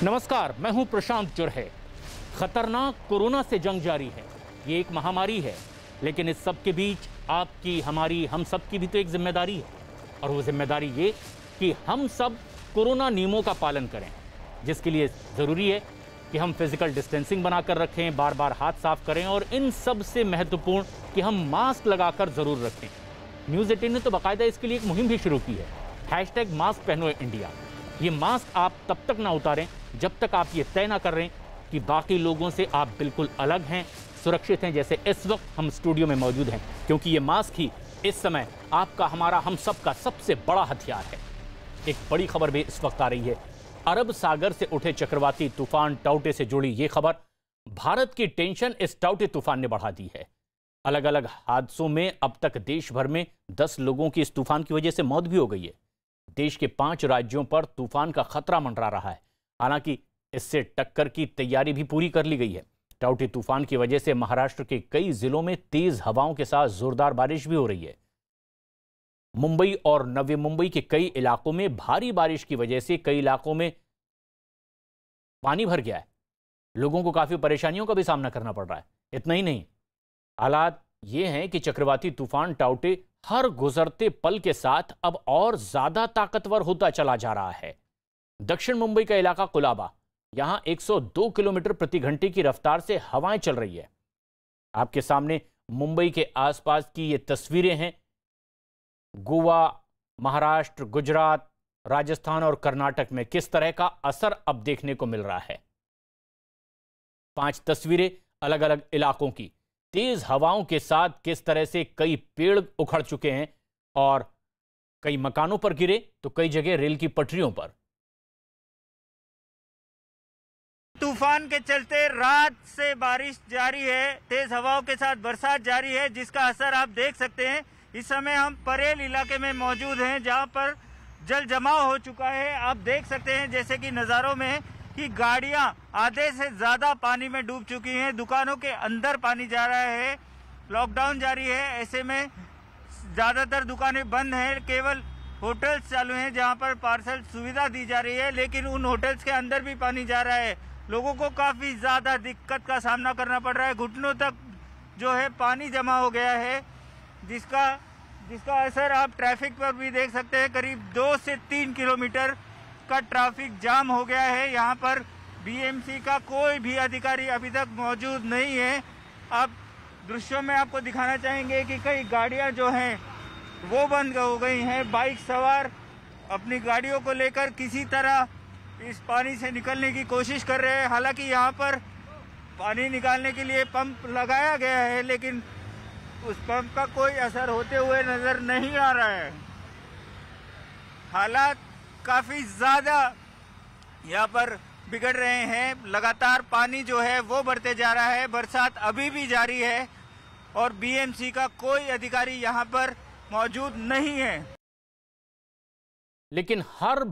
नमस्कार, मैं हूं प्रशांत जुर्हे। खतरनाक कोरोना से जंग जारी है। ये एक महामारी है, लेकिन इस सब के बीच आपकी, हमारी, हम सब की भी तो एक जिम्मेदारी है। और वो जिम्मेदारी ये कि हम सब कोरोना नियमों का पालन करें, जिसके लिए ज़रूरी है कि हम फिजिकल डिस्टेंसिंग बनाकर रखें, बार बार हाथ साफ करें और इन सब से महत्वपूर्ण कि हम मास्क लगाकर ज़रूर रखें। न्यूज़ 18 ने तो बाकायदा इसके लिए एक मुहिम भी शुरू की है, #मास्क पहनो इंडिया। ये मास्क आप तब तक ना उतारें जब तक आप ये तय ना कर रहे कि बाकी लोगों से आप बिल्कुल अलग हैं, सुरक्षित हैं, जैसे इस वक्त हम स्टूडियो में मौजूद हैं, क्योंकि ये मास्क ही इस समय आपका, हमारा, हम सब का सबसे बड़ा हथियार है। एक बड़ी खबर भी इस वक्त आ रही है। अरब सागर से उठे चक्रवाती तूफान टाउटे से जुड़ी ये खबर। भारत की टेंशन इस टाउटे तूफान ने बढ़ा दी है। अलग अलग हादसों में अब तक देश भर में 10 लोगों की इस तूफान की वजह से मौत भी हो गई है। देश के 5 राज्यों पर तूफान का खतरा मंडरा रहा है। हालांकि इससे टक्कर की तैयारी भी पूरी कर ली गई है। टाउटे तूफान की वजह से महाराष्ट्र के कई जिलों में तेज हवाओं के साथ जोरदार बारिश भी हो रही है। मुंबई और नवी मुंबई के कई इलाकों में भारी बारिश की वजह से कई इलाकों में पानी भर गया है। लोगों को काफी परेशानियों का भी सामना करना पड़ रहा है। इतना ही नहीं, हालात ये हैं कि चक्रवाती तूफान टाउटे हर गुजरते पल के साथ अब और ज्यादा ताकतवर होता चला जा रहा है। दक्षिण मुंबई का इलाका कुलाबा, यहां 102 किलोमीटर प्रति घंटे की रफ्तार से हवाएं चल रही है। आपके सामने मुंबई के आसपास की ये तस्वीरें हैं। गोवा, महाराष्ट्र, गुजरात, राजस्थान और कर्नाटक में किस तरह का असर अब देखने को मिल रहा है। 5 तस्वीरें अलग अलग इलाकों की। तेज हवाओं के साथ किस तरह से कई पेड़ उखड़ चुके हैं और कई मकानों पर गिरे तो कई जगह रेल की पटरियों पर। तूफान के चलते रात से बारिश जारी है, तेज हवाओं के साथ बरसात जारी है, जिसका असर आप देख सकते हैं। इस समय हम परेल इलाके में मौजूद हैं, जहां पर जल जमाव हो चुका है। आप देख सकते हैं जैसे कि नज़ारों में कि गाड़ियां आधे से ज्यादा पानी में डूब चुकी हैं। दुकानों के अंदर पानी जा रहा है। लॉकडाउन जारी है, ऐसे में ज्यादातर दुकानें बंद हैं। केवल होटल्स चालू हैं जहां पर पार्सल सुविधा दी जा रही है, लेकिन उन होटल्स के अंदर भी पानी जा रहा है। लोगों को काफी ज्यादा दिक्कत का सामना करना पड़ रहा है। घुटनों तक जो है पानी जमा हो गया है, जिसका असर आप ट्रैफिक पर भी देख सकते हैं। करीब 2 से 3 किलोमीटर का ट्रैफिक जाम हो गया है। यहाँ पर बीएमसी का कोई भी अधिकारी अभी तक मौजूद नहीं है। आप दृश्यों में आपको दिखाना चाहेंगे कि कई गाड़ियाँ जो हैं वो बंद हो गई हैं। बाइक सवार अपनी गाड़ियों को लेकर किसी तरह इस पानी से निकलने की कोशिश कर रहे हैं। हालांकि यहाँ पर पानी निकालने के लिए पंप लगाया गया है, लेकिन उस पंप का कोई असर होते हुए नजर नहीं आ रहा है। हालात काफी ज्यादा यहाँ पर बिगड़ रहे हैं। लगातार पानी जो है वो बढ़ते जा रहा है। बरसात अभी भी जारी है और बीएमसी का कोई अधिकारी यहाँ पर मौजूद नहीं है। लेकिन हर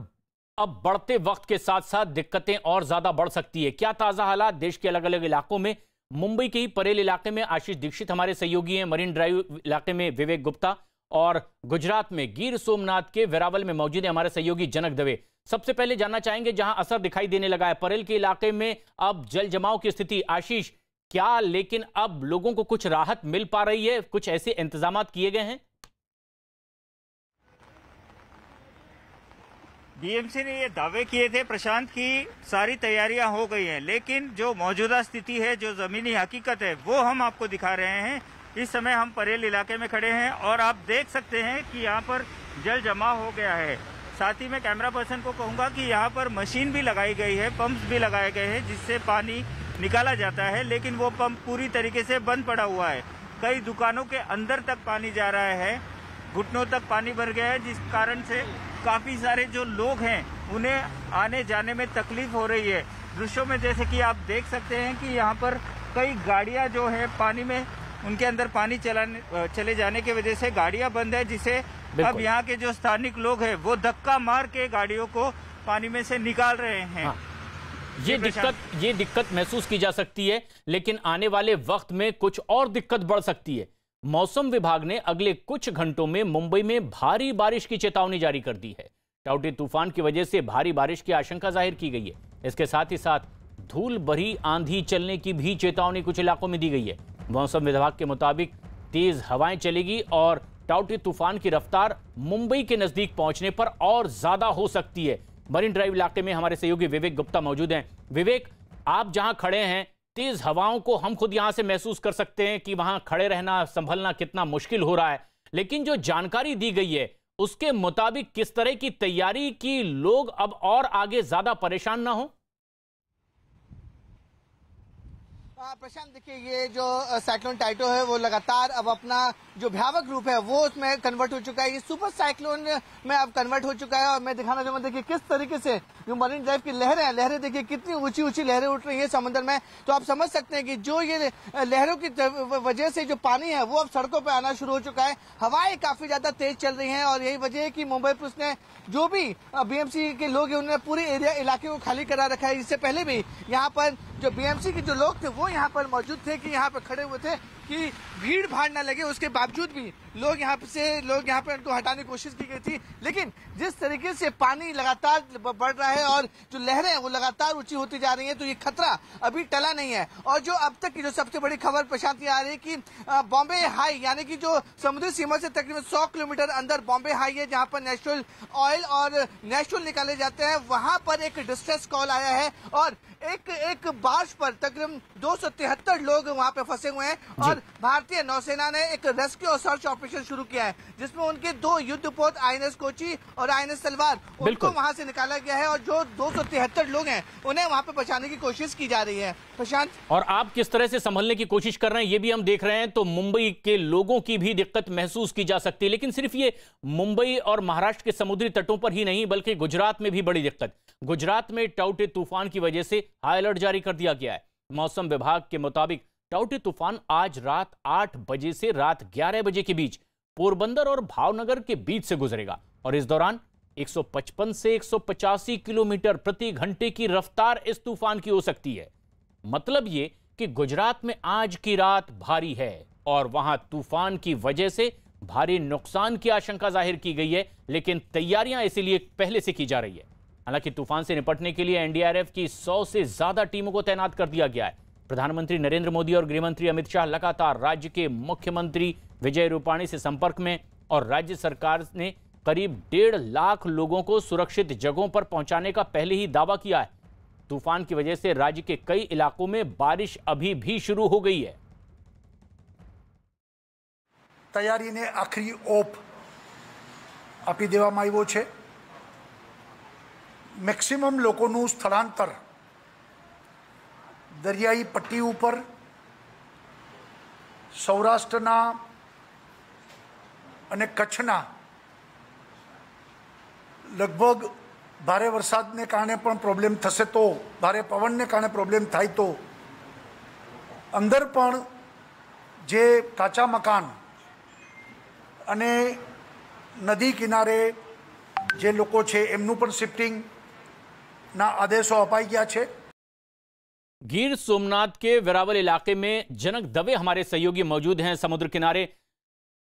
अब बढ़ते वक्त के साथ साथ दिक्कतें और ज्यादा बढ़ सकती है। क्या ताजा हालात देश के अलग अलग इलाकों में। मुंबई के ही परेल इलाके में आशीष दीक्षित हमारे सहयोगी हैं, मरीन ड्राइव इलाके में विवेक गुप्ता, और गुजरात में गिर सोमनाथ के वेरावल में मौजूद है हमारे सहयोगी जनक दवे। सबसे पहले जानना चाहेंगे, जहां असर दिखाई देने लगा है परेल के इलाके में अब जल जमाव की स्थिति, आशीष, क्या लेकिन अब लोगों को कुछ राहत मिल पा रही है? कुछ ऐसे इंतजाम किए गए हैं? बीएमसी ने ये दावे किए थे प्रशांत की सारी तैयारियां हो गई हैं, लेकिन जो मौजूदा स्थिति है, जो जमीनी हकीकत है, वो हम आपको दिखा रहे हैं। इस समय हम परेल इलाके में खड़े हैं और आप देख सकते हैं कि यहाँ पर जल जमाव हो गया है। साथ ही मैं कैमरा पर्सन को कहूँगा कि यहाँ पर मशीन भी लगाई गई है, पंप्स भी लगाए गए हैं, जिससे पानी निकाला जाता है, लेकिन वो पंप पूरी तरीके से बंद पड़ा हुआ है। कई दुकानों के अंदर तक पानी जा रहा है, घुटनों तक पानी भर गया है, जिस कारण से काफी सारे जो लोग हैं उन्हें आने जाने में तकलीफ हो रही है। दृश्यों में जैसे कि आप देख सकते हैं कि यहाँ पर कई गाड़ियाँ जो है पानी में, उनके अंदर पानी चले जाने की वजह से गाड़ियाँ बंद है, जिसे अब यहाँ के जो स्थानिक लोग हैं वो धक्का मार के गाड़ियों को पानी में से निकाल रहे हैं। हाँ। ये दिक्कत महसूस की जा सकती है, लेकिन आने वाले वक्त में कुछ और दिक्कत बढ़ सकती है। मौसम विभाग ने अगले कुछ घंटों में मुंबई में भारी बारिश की चेतावनी जारी कर दी है। टाउटे तूफान की वजह से भारी बारिश की आशंका जाहिर की गई है। इसके साथ ही साथ धूल भरी आंधी चलने की भी चेतावनी कुछ इलाकों में दी गई है। मौसम विभाग के मुताबिक तेज हवाएं चलेगी और टाउटे तूफान की रफ्तार मुंबई के नजदीक पहुंचने पर और ज्यादा हो सकती है। मरीन ड्राइव इलाके में हमारे सहयोगी विवेक गुप्ता मौजूद हैं। विवेक, आप जहां खड़े हैं, तेज हवाओं को हम खुद यहां से महसूस कर सकते हैं कि वहां खड़े रहना, संभलना कितना मुश्किल हो रहा है, लेकिन जो जानकारी दी गई है उसके मुताबिक किस तरह की तैयारी की लोग अब और आगे ज्यादा परेशान ना हो? प्रशांत, देखिए, ये जो साइक्लोन टाइटो है वो लगातार अब अपना जो भयावह रूप है वो उसमें कन्वर्ट हो चुका है। ये सुपर साइक्लोन में अब कन्वर्ट हो चुका है। और मैं दिखाना चाहूंगा, देखिए किस तरीके से जो मरीन ड्राइव की लहरें देखिए कितनी ऊंची ऊंची लहरें उठ रही है समुद्र में। तो आप समझ सकते हैं कि जो ये लहरों की वजह से जो पानी है वो अब सड़कों पर आना शुरू हो चुका है। हवाएं काफी ज्यादा तेज चल रही है और यही वजह है कि मुंबई पुलिस ने जो भी बीएमसी के लोग हैं उन्होंने पूरे इलाके को खाली करा रखा है। इससे पहले भी यहाँ पर जो बीएमसी के जो लोग थे वो यहाँ पर मौजूद थे कि यहाँ पर खड़े हुए थे कि भीड़ भाड़ न लगे। उसके बावजूद भी लोग यहाँ पर उनको हटाने की कोशिश की गई थी। लेकिन जिस तरीके से पानी लगातार बढ़ रहा है और जो लहरें हैं वो लगातार ऊंची होती जा रही हैं, तो ये खतरा अभी टला नहीं है। और जो अब तक की जो सबसे बड़ी खबर प्रशांत आ रही है कि बॉम्बे हाई, यानी कि जो समुद्री सीमा से तकरीबन 100 किलोमीटर अंदर बॉम्बे हाई है, जहाँ पर नेचुरल ऑयल और नेचुरल निकाले जाते हैं, वहां पर एक डिस्ट्रेस कॉल आया है और एक बार्ज पर तकरीबन 273 लोग वहां पे फंसे हुए हैं। और भारतीय नौसेना ने एक रेस्क्यू और सर्च ऑपरेशन शुरू किया है, जिसमें उनके 2 युद्धपोत आईएनएस कोची और आईएनएस तलवार उनको वहां से निकाला गया है और जो 273 लोग हैं उन्हें वहां पे बचाने की कोशिश की जा रही है। प्रशांत, और आप किस तरह से संभलने की कोशिश कर रहे हैं ये भी हम देख रहे हैं। तो मुंबई के लोगों की भी दिक्कत महसूस की जा सकती है, लेकिन सिर्फ ये मुंबई और महाराष्ट्र के समुद्री तटों पर ही नहीं बल्कि गुजरात में भी बड़ी दिक्कत। गुजरात में टाउटे तूफान की वजह से हाई अलर्ट जारी कर दिया गया है। मौसम विभाग के मुताबिक टाउटे तूफान आज रात 8 बजे से रात 11 बजे के बीच पोरबंदर और भावनगर के बीच से गुजरेगा और इस दौरान 155 से 185 किलोमीटर प्रति घंटे की रफ्तार इस तूफान की हो सकती है। मतलब ये कि गुजरात में आज की रात भारी है और वहां तूफान की वजह से भारी नुकसान की आशंका जाहिर की गई है, लेकिन तैयारियां इसीलिए पहले से की जा रही है। हालांकि तूफान से निपटने के लिए एनडीआरएफ की 100 से ज्यादा टीमों को तैनात कर दिया गया है। प्रधानमंत्री नरेंद्र मोदी और गृहमंत्री अमित शाह लगातार राज्य के मुख्यमंत्री विजय रूपाणी से संपर्क में और राज्य सरकार ने करीब 1.5 लाख लोगों को सुरक्षित जगहों पर पहुंचाने का पहले ही दावा किया है। तूफान की वजह से राज्य के कई इलाकों में बारिश अभी भी शुरू हो गई है। તૈયારીને આખરી ઓપ આપી દેવામાં આવ્યો છે। મેક્સિમમ લોકોનું સ્થળાંતર દરિયાઈ પટ્ટી ઉપર સૌરાષ્ટ્રના અને કચ્છના લગભગ ભારે વરસાદને કારણે પણ પ્રોબ્લેમ થશે, તો ભારે પવનને કારણે પ્રોબ્લેમ થાય તો અંદર પણ જે કાચા મકાન અને નદી કિનારે જે લોકો છે એમનું પણ શિફ્ટિંગના આદેશો અપાઈ ગયા છે। गिर सोमनाथ के वेरावल इलाके में जनक दवे हमारे सहयोगी मौजूद हैं समुद्र किनारे।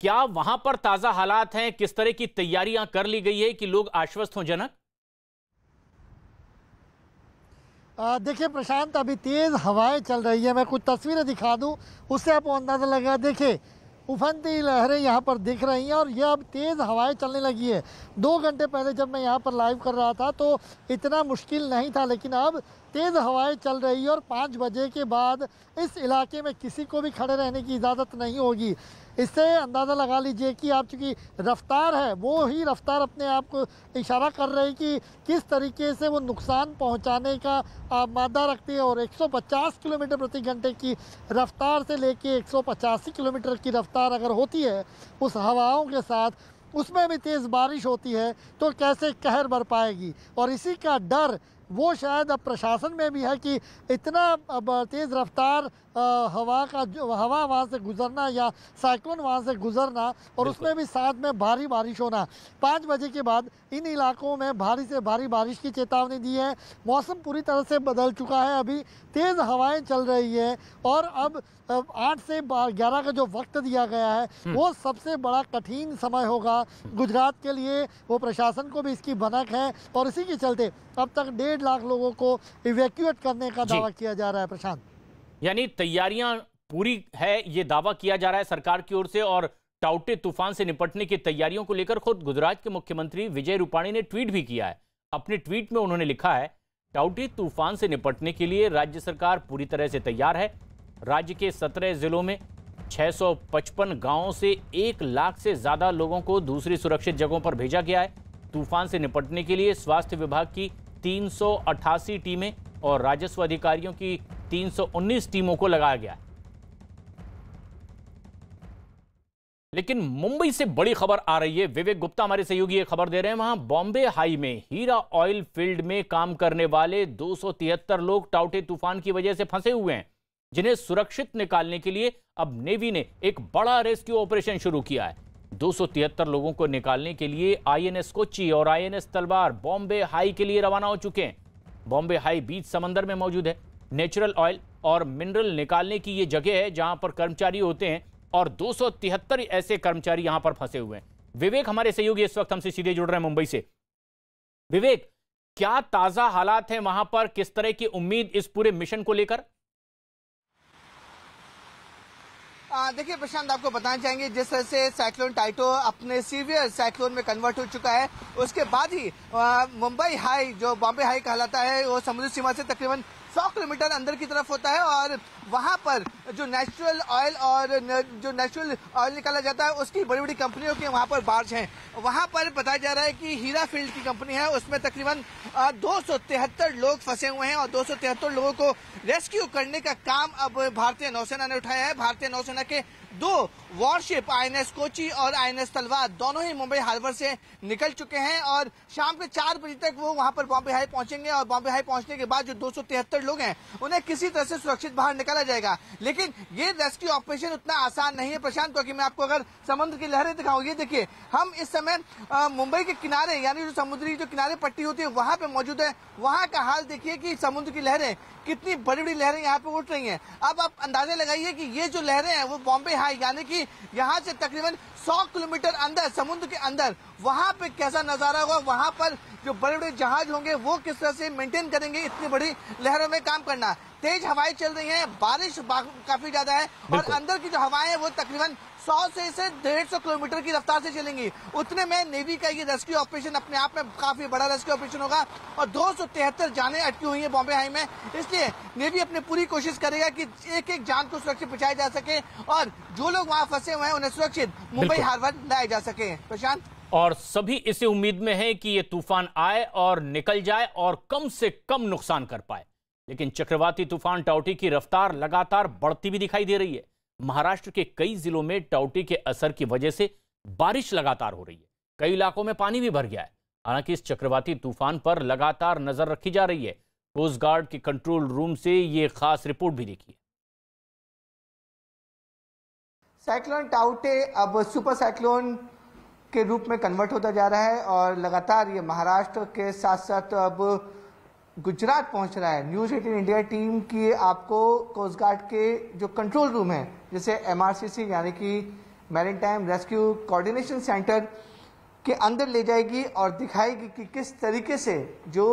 क्या वहां पर ताजा हालात हैं? किस तरह की तैयारियां कर ली गई है कि लोग आश्वस्त हों? जनक, देखिए प्रशांत, अभी तेज हवाएं चल रही है। मैं कुछ तस्वीरें दिखा दूं, उससे आपको अंदाजा लगा। देखिए उफनती लहरें यहाँ पर दिख रही हैं और यह अब तेज़ हवाएं चलने लगी है। 2 घंटे पहले जब मैं यहाँ पर लाइव कर रहा था तो इतना मुश्किल नहीं था, लेकिन अब तेज़ हवाएं चल रही है और 5 बजे के बाद इस इलाके में किसी को भी खड़े रहने की इजाज़त नहीं होगी। इससे अंदाज़ा लगा लीजिए कि आप चूँकि रफ्तार है वो ही रफ्तार अपने आप को इशारा कर रही कि किस तरीके से वो नुकसान पहुंचाने का मादा रखती है। और 150 किलोमीटर प्रति घंटे की रफ्तार से लेके 185 किलोमीटर की रफ्तार अगर होती है उस हवाओं के साथ, उसमें भी तेज़ बारिश होती है तो कैसे कहर बर पाएगी। और इसी का डर वो शायद अब प्रशासन में भी है कि इतना तेज़ रफ्तार हवा वहाँ से गुजरना या साइक्लोन वहाँ से गुजरना और उसमें भी साथ में भारी बारिश होना। 5 बजे के बाद इन इलाकों में भारी से भारी बारिश की चेतावनी दी है। मौसम पूरी तरह से बदल चुका है, अभी तेज़ हवाएं चल रही है और अब 8 से 11 का जो वक्त दिया गया है वो सबसे बड़ा कठिन समय होगा गुजरात के लिए। वो प्रशासन को भी इसकी भनक है और इसी के चलते अब तक 1.5 1.5 लाख लोगों को इवैक्यूएट करने का दावा किया जा रहा है। प्रशांत, यानी तैयारियां पूरी है, ये दावा किया जा रहा है सरकार की ओर से। और टाउटे तूफान से निपटने की तैयारियों को लेकर खुद गुजरात के मुख्यमंत्री विजय रूपाणी ने ट्वीट भी किया है। अपने ट्वीट में उन्होंने लिखा है, टाउटे तूफान से निपटने के लिए राज्य सरकार पूरी तरह से तैयार है। राज्य के 17 जिलों में 655 गांवों से 1 लाख से ज्यादा लोगों को दूसरी सुरक्षित जगहों पर भेजा गया है। तूफान से निपटने के लिए स्वास्थ्य विभाग की 388 टीमें और राजस्व अधिकारियों की 319 टीमों को लगाया गया है। लेकिन मुंबई से बड़ी खबर आ रही है। विवेक गुप्ता हमारे सहयोगी ये खबर दे रहे हैं। वहां बॉम्बे हाई में हीरा ऑयल फील्ड में काम करने वाले 273 लोग टाउटे तूफान की वजह से फंसे हुए हैं, जिन्हें सुरक्षित निकालने के लिए अब नेवी ने एक बड़ा रेस्क्यू ऑपरेशन शुरू किया है। 273 लोगों को निकालने के लिए INS कोच्चि और INS तलवार बॉम्बे हाई के लिए रवाना हो चुके हैं। बॉम्बे हाई बीच समंदर में मौजूद है। नेचुरल ऑयल और मिनरल निकालने की यह जगह है जहां पर कर्मचारी होते हैं और 273 ऐसे कर्मचारी यहां पर फंसे हुए हैं। विवेक हमारे सहयोगी इस वक्त हमसे सीधे जुड़ रहे हैं मुंबई से। विवेक, क्या ताजा हालात हैं वहां पर? किस तरह की उम्मीद इस पूरे मिशन को लेकर? देखिए प्रशांत, आपको बताना चाहेंगे जिस तरह से साइक्लोन टाइटो अपने सीवियर साइक्लोन में कन्वर्ट हो चुका है, उसके बाद ही मुंबई हाई जो बॉम्बे हाई कहलाता है वो समुद्री सीमा से तकरीबन 100 किलोमीटर अंदर की तरफ होता है और वहां पर जो नेचुरल ऑयल निकाला जाता है उसकी बड़ी बड़ी कंपनियों के वहां पर बार्ज हैं। वहां पर बताया जा रहा है कि हीरा फील्ड की कंपनी है, उसमें तकरीबन 273 लोग फंसे हुए हैं और 273 लोगों को रेस्क्यू करने का काम अब भारतीय नौसेना ने उठाया है। भारतीय नौसेना के 2 वॉरशिप INS कोच्चि और INS तलवार दोनों ही मुंबई हार्बर से निकल चुके हैं और शाम के 4 बजे तक वो वहां पर बॉम्बे हाई पहुंचेंगे और बॉम्बे हाई पहुंचने के बाद जो 273 लोग हैं उन्हें किसी तरह से सुरक्षित बाहर निकाला जाएगा। लेकिन ये रेस्क्यू ऑपरेशन उतना आसान नहीं है प्रशांत, क्योंकि मैं आपको अगर समुद्र की लहरें दिखाऊं, ये देखिए हम इस समय मुंबई के किनारे यानी जो समुद्री जो किनारे पट्टी होती है वहां पे मौजूद है। वहां का हाल देखिए कि समुद्र की लहरें कितनी बड़ी बड़ी लहरें यहाँ पे उठ रही हैं। अब आप अंदाजा लगाइए कि ये जो लहरें हैं वो बॉम्बे हाई यानी कि यहाँ से तकरीबन 100 किलोमीटर अंदर समुद्र के अंदर वहां पे कैसा नजारा होगा। वहां पर जो बड़े बड़े जहाज होंगे वो किस तरह से मेंटेन करेंगे इतनी बड़ी लहरों में काम करना। तेज हवाएं चल रही हैं, बारिश काफी ज्यादा है और अंदर की जो हवाएं हैं वो तकरीबन 100 से 150 किलोमीटर की रफ्तार से चलेंगी। उतने में नेवी का ये रेस्क्यू ऑपरेशन अपने आप में काफी बड़ा रेस्क्यू ऑपरेशन होगा और 273 जानें अटकी हुई हैं बॉम्बे हाई में। इसलिए नेवी अपनी पूरी कोशिश करेगा कि एक एक जान को सुरक्षित पहुंचाया जा सके और जो लोग वहां फंसे हुए हैं उन्हें सुरक्षित मुंबई हार्बर लाया जा सके। प्रशांत, और सभी इसी उम्मीद में है कि ये तूफान आए और निकल जाए और कम से कम नुकसान कर पाए। लेकिन चक्रवाती तूफान टाउटी की रफ्तार लगातार बढ़ती भी दिखाई दे रही है। महाराष्ट्र के कई जिलों में टाउटी के असर की वजह से बारिश लगातार हो रही है। कई इलाकों में पानी भी भर गया है। हालांकि इस चक्रवाती तूफान पर लगातार नजर रखी जा रही है। कोस्ट गार्ड के कंट्रोल रूम से ये खास रिपोर्ट भी देखिए। साइक्लोन टाउटे अब सुपर साइक्लोन के रूप में कन्वर्ट होता जा रहा है और लगातार ये महाराष्ट्र के साथ साथ अब गुजरात पहुंच रहा है। न्यूज़ 18 इंडिया टीम की आपको कोस्ट गार्ड के जो कंट्रोल रूम है जैसे MRCC यानी कि मैरीटाइम रेस्क्यू कोऑर्डिनेशन सेंटर के अंदर ले जाएगी और दिखाएगी कि किस तरीके से जो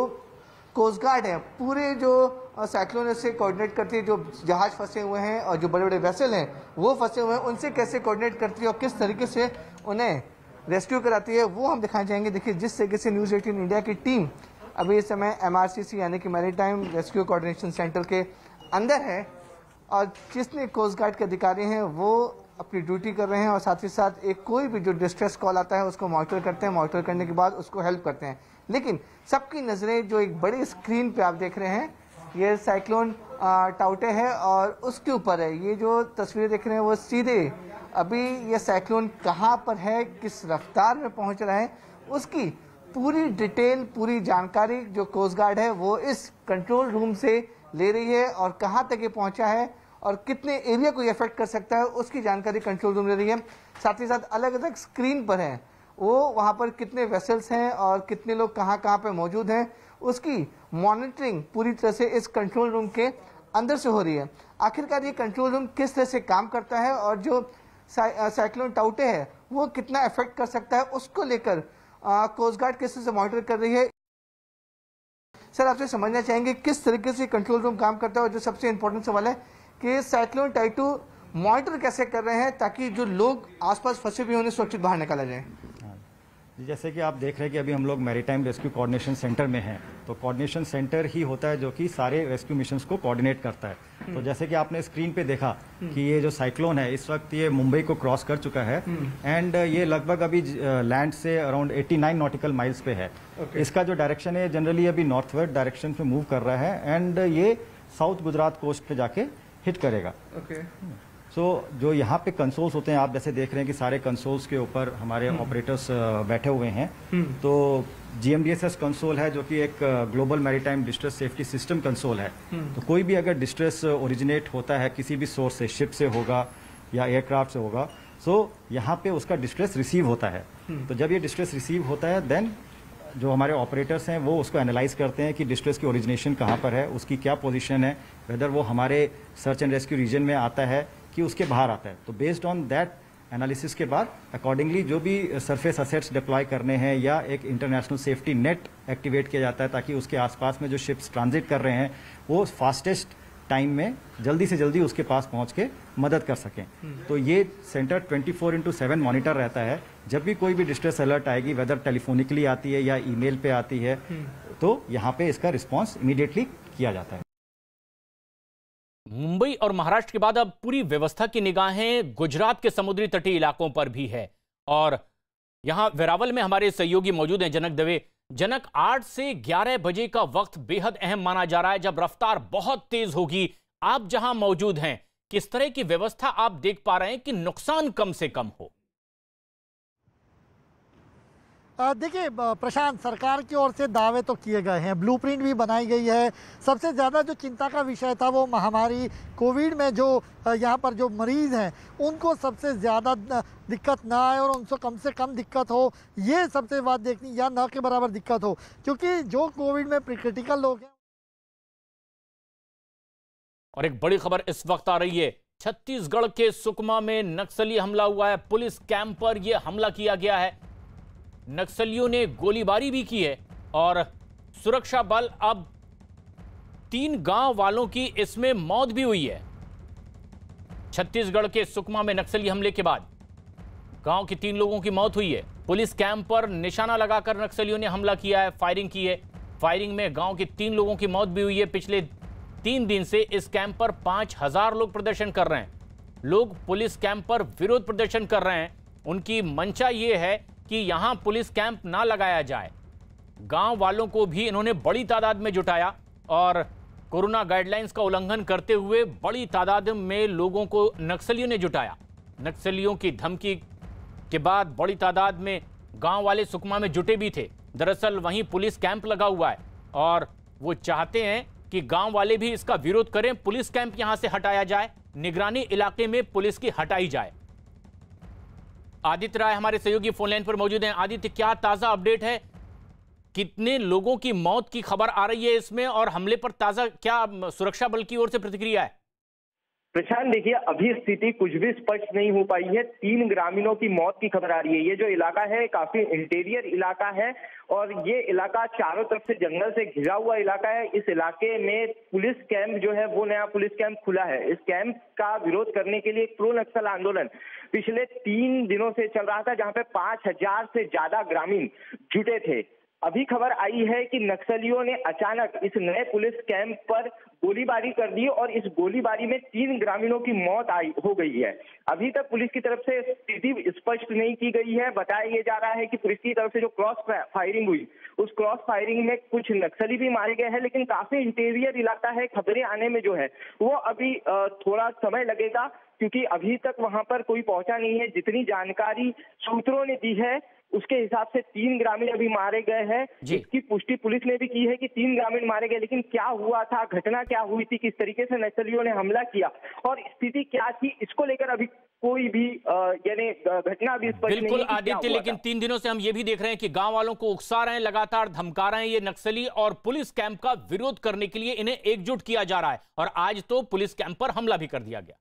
कोस्ट गार्ड है पूरे जो साइक्लोन से कोऑर्डिनेट करती है। जो जहाज फंसे हुए हैं और जो बड़े बड़े वेसल हैं वो फंसे हुए हैं उनसे कैसे कोऑर्डिनेट करती है और किस तरीके से उन्हें रेस्क्यू कराती है वो हम दिखाना चाहेंगे। देखिए जिस तरीके से न्यूज़ 18 इंडिया की टीम अभी इस समय MRCC यानी कि मैरीटाइम रेस्क्यू कोऑर्डिनेशन सेंटर के अंदर है और जितने कोस्ट गार्ड के अधिकारी हैं वो अपनी ड्यूटी कर रहे हैं और साथ ही साथ एक कोई भी जो डिस्ट्रेस कॉल आता है उसको मॉनिटर करते हैं। मॉनिटर करने के बाद उसको हेल्प करते हैं। लेकिन सबकी नज़रें जो एक बड़ी स्क्रीन पे आप देख रहे हैं ये साइक्लोन टाउटे है और उसके ऊपर है। ये जो तस्वीरें देख रहे हैं वो सीधे अभी ये साइक्लोन कहाँ पर है, किस रफ्तार में पहुँच रहा है, उसकी पूरी डिटेल पूरी जानकारी जो कोस्ट गार्ड है वो इस कंट्रोल रूम से ले रही है और कहां तक ये पहुंचा है और कितने एरिया को ये अफेक्ट कर सकता है उसकी जानकारी कंट्रोल रूम ले रही है। साथ ही साथ अलग अलग स्क्रीन पर है वो वहां पर कितने वेसल्स हैं और कितने लोग कहां कहां पे मौजूद हैं उसकी मॉनिटरिंग पूरी तरह से इस कंट्रोल रूम के अंदर से हो रही है। आखिरकार ये कंट्रोल रूम किस तरह से काम करता है और जो साइक्लोन टाउटे है वो कितना अफेक्ट कर सकता है उसको लेकर कोस्ट गार्ड किस तरह से मॉनिटर कर रही है सर आपसे समझना चाहेंगे किस तरीके से कंट्रोल रूम काम करता है, और जो सबसे इम्पोर्टेंट सवाल है कि साइक्लोन टाइटू मॉनिटर कैसे कर रहे हैं ताकि जो लोग आसपास फंसे हुए उन्हें सुरक्षित बाहर निकाला जाए। जैसे कि आप देख रहे हैं कि अभी हम लोग मैरीटाइम रेस्क्यू कोऑर्डिनेशन सेंटर में हैं, तो कोऑर्डिनेशन सेंटर ही होता है जो कि सारे रेस्क्यू मिशंस को कोऑर्डिनेट करता है। तो जैसे कि आपने स्क्रीन पे देखा कि ये जो साइक्लोन है इस वक्त ये मुंबई को क्रॉस कर चुका है एंड ये लगभग अभी लैंड से अराउंड 89 नॉटिकल माइल्स पे है। इसका जो डायरेक्शन है जनरली अभी नॉर्थवर्ड डायरेक्शन पे मूव कर रहा है एंड ये साउथ गुजरात कोस्ट पे जाके हिट करेगा। सो जो यहाँ पे कंसोल्स होते हैं, आप जैसे देख रहे हैं कि सारे कंसोल्स के ऊपर हमारे ऑपरेटर्स बैठे हुए हैं। तो GMDSS कंसोल है जो कि एक global maritime distress safety system console है। तो कोई भी अगर डिस्ट्रेस ओरिजिनेट होता है किसी भी सोर्स से, शिप से होगा या एयरक्राफ्ट से होगा, सो यहाँ पे उसका डिस्ट्रेस रिसीव होता है। तो जब ये डिस्ट्रेस रिसीव होता है देन जो हमारे ऑपरेटर्स हैं वो उसको एनालाइज करते हैं कि डिस्ट्रेस की ओरिजिनेशन कहाँ पर है, उसकी क्या पोजीशन है, वेदर वो हमारे सर्च एंड रेस्क्यू रीजन में आता है कि उसके बाहर आता है। तो बेस्ड ऑन दैट एनालिसिस के बाद अकॉर्डिंगली जो भी सरफेस असेट्स डिप्लॉय करने हैं या एक इंटरनेशनल सेफ्टी नेट एक्टिवेट किया जाता है ताकि उसके आसपास में जो शिप्स ट्रांजिट कर रहे हैं वो फास्टेस्ट टाइम में जल्दी से जल्दी उसके पास पहुंच के मदद कर सकें। तो ये सेंटर 24/7 मॉनिटर रहता है। जब भी कोई भी डिस्ट्रेस अलर्ट आएगी, वेदर टेलीफोनिकली आती है या ईमेल पे आती है, तो यहाँ पे इसका रिस्पॉन्स इमीडिएटली किया जाता है। मुंबई और महाराष्ट्र के बाद अब पूरी व्यवस्था की निगाहें गुजरात के समुद्री तटीय इलाकों पर भी है और यहां वेरावल में हमारे सहयोगी मौजूद हैं जनक दवे। जनक, 8 से 11 बजे का वक्त बेहद अहम माना जा रहा है जब रफ्तार बहुत तेज होगी। आप जहां मौजूद हैं किस तरह की व्यवस्था आप देख पा रहे हैं कि नुकसान कम से कम हो? देखिए प्रशांत, सरकार की ओर से दावे तो किए गए हैं, ब्लूप्रिंट भी बनाई गई है। सबसे ज़्यादा जो चिंता का विषय था वो महामारी कोविड में जो यहाँ पर जो मरीज़ हैं उनको सबसे ज़्यादा दिक्कत ना आए और उनको कम से कम दिक्कत हो, ये सबसे बात देखनी, या न के बराबर दिक्कत हो, क्योंकि जो कोविड में क्रिटिकल लोग हैं। और एक बड़ी खबर इस वक्त आ रही है, छत्तीसगढ़ के सुकमा में नक्सली हमला हुआ है। पुलिस कैंप पर यह हमला किया गया है, नक्सलियों ने गोलीबारी भी की है और सुरक्षा बल, अब 3 गांव वालों की इसमें मौत भी हुई है। छत्तीसगढ़ के सुकमा में नक्सली हमले के बाद गांव के 3 लोगों की मौत हुई है। पुलिस कैंप पर निशाना लगाकर नक्सलियों ने हमला किया है, फायरिंग की है। फायरिंग में गांव के 3 लोगों की मौत भी हुई है। पिछले 3 दिन से इस कैंप पर 5000 लोग प्रदर्शन कर रहे हैं। लोग पुलिस कैंप पर विरोध प्रदर्शन कर रहे हैं। उनकी मंशा यह है कि यहां पुलिस कैंप ना लगाया जाए। गांव वालों को भी इन्होंने बड़ी तादाद में जुटाया और कोरोना गाइडलाइंस का उल्लंघन करते हुए बड़ी तादाद में लोगों को नक्सलियों ने जुटाया। नक्सलियों की धमकी के बाद बड़ी तादाद में गांव वाले सुकमा में जुटे भी थे। दरअसल वहीं पुलिस कैंप लगा हुआ है और वो चाहते हैं कि गांव वाले भी इसका विरोध करें, पुलिस कैंप यहां से हटाया जाए, निगरानी इलाके में पुलिस की हटाई जाए। आदित्य राय हमारे सहयोगी फोन लाइन पर मौजूद हैं। आदित्य, क्या ताजा अपडेट है? कितने लोगों की मौत की खबर आ रही है इसमें और हमले पर ताजा क्या सुरक्षा बल की ओर से प्रतिक्रिया है? प्रशांत, देखिए अभी स्थिति कुछ भी स्पष्ट नहीं हो पाई है। 3 ग्रामीणों की मौत की खबर आ रही है। ये जो इलाका है काफी इंटीरियर इलाका है और ये इलाका चारों तरफ से जंगल से घिरा हुआ इलाका है। इस इलाके में पुलिस कैंप जो है वो नया पुलिस कैंप खुला है। इस कैंप का विरोध करने के लिए एक प्रो नक्सल आंदोलन पिछले 3 दिनों से चल रहा था, जहां पे 5000 से ज्यादा ग्रामीण जुटे थे। अभी खबर आई है कि नक्सलियों ने अचानक इस नए पुलिस कैंप पर गोलीबारी कर दी और इस गोलीबारी में 3 ग्रामीणों की मौत हो गई है। अभी तक पुलिस की तरफ से स्थिति स्पष्ट नहीं की गई है। बताया ये जा रहा है कि पुलिस की तरफ से जो क्रॉस फायरिंग हुई, उस क्रॉस फायरिंग में कुछ नक्सली भी मारे गए हैं, लेकिन काफी इंटीरियर इलाका है। खबरें आने में जो है वो अभी थोड़ा समय लगेगा, क्योंकि अभी तक वहां पर कोई पहुंचा नहीं है। जितनी जानकारी सूत्रों ने दी है उसके हिसाब से 3 ग्रामीण अभी मारे गए हैं। इसकी पुष्टि पुलिस ने भी की है कि 3 ग्रामीण मारे गए, लेकिन क्या हुआ था, घटना क्या हुई थी, किस तरीके से नक्सलियों ने हमला किया और स्थिति क्या थी, इसको लेकर अभी कोई भी यानी घटना भी स्पष्ट नहीं है। बिल्कुल आदित्य, लेकिन 3 दिनों से हम ये भी देख रहे हैं कि गांव वालों को उकसा रहे हैं, लगातार धमका रहे हैं ये नक्सली और पुलिस कैंप का विरोध करने के लिए इन्हें एकजुट किया जा रहा है और आज तो पुलिस कैंप पर हमला भी कर दिया गया।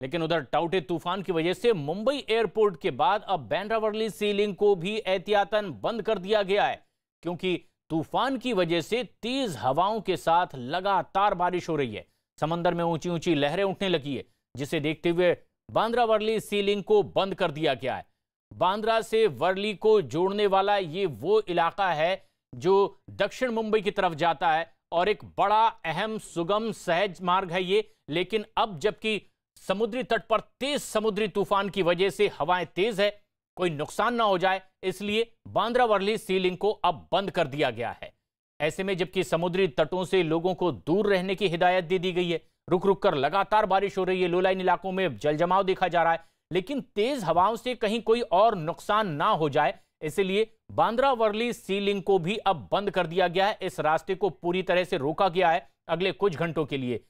लेकिन उधर टाउटे तूफान की वजह से मुंबई एयरपोर्ट के बाद अब बांद्रा वर्ली सी लिंक को भी एहतियातन बंद कर दिया गया है, क्योंकि तूफान की वजह से तेज हवाओं के साथ लगातार बारिश हो रही है। समंदर में ऊंची ऊंची लहरें उठने लगी है, जिसे देखते हुए बांद्रा वर्ली सी लिंक को बंद कर दिया गया है। बांद्रा से वर्ली को जोड़ने वाला ये वो इलाका है जो दक्षिण मुंबई की तरफ जाता है और एक बड़ा अहम सुगम सहज मार्ग है ये। लेकिन अब जबकि समुद्री तट पर तेज समुद्री तूफान की वजह से हवाएं तेज है, कोई नुकसान ना हो जाए, इसलिए बांद्रा वर्ली सी लिंक को अब बंद कर दिया गया है। ऐसे में जबकि समुद्री तटों से लोगों को दूर रहने की हिदायत दे दी गई है, रुक रुक कर लगातार बारिश हो रही है, लोलाइन इलाकों में जलजमाव देखा जा रहा है, लेकिन तेज हवाओं से कहीं कोई और नुकसान ना हो जाए, इसलिए बांद्रा वर्ली सी लिंक को भी अब बंद कर दिया गया है। इस रास्ते को पूरी तरह से रोका गया है अगले कुछ घंटों के लिए।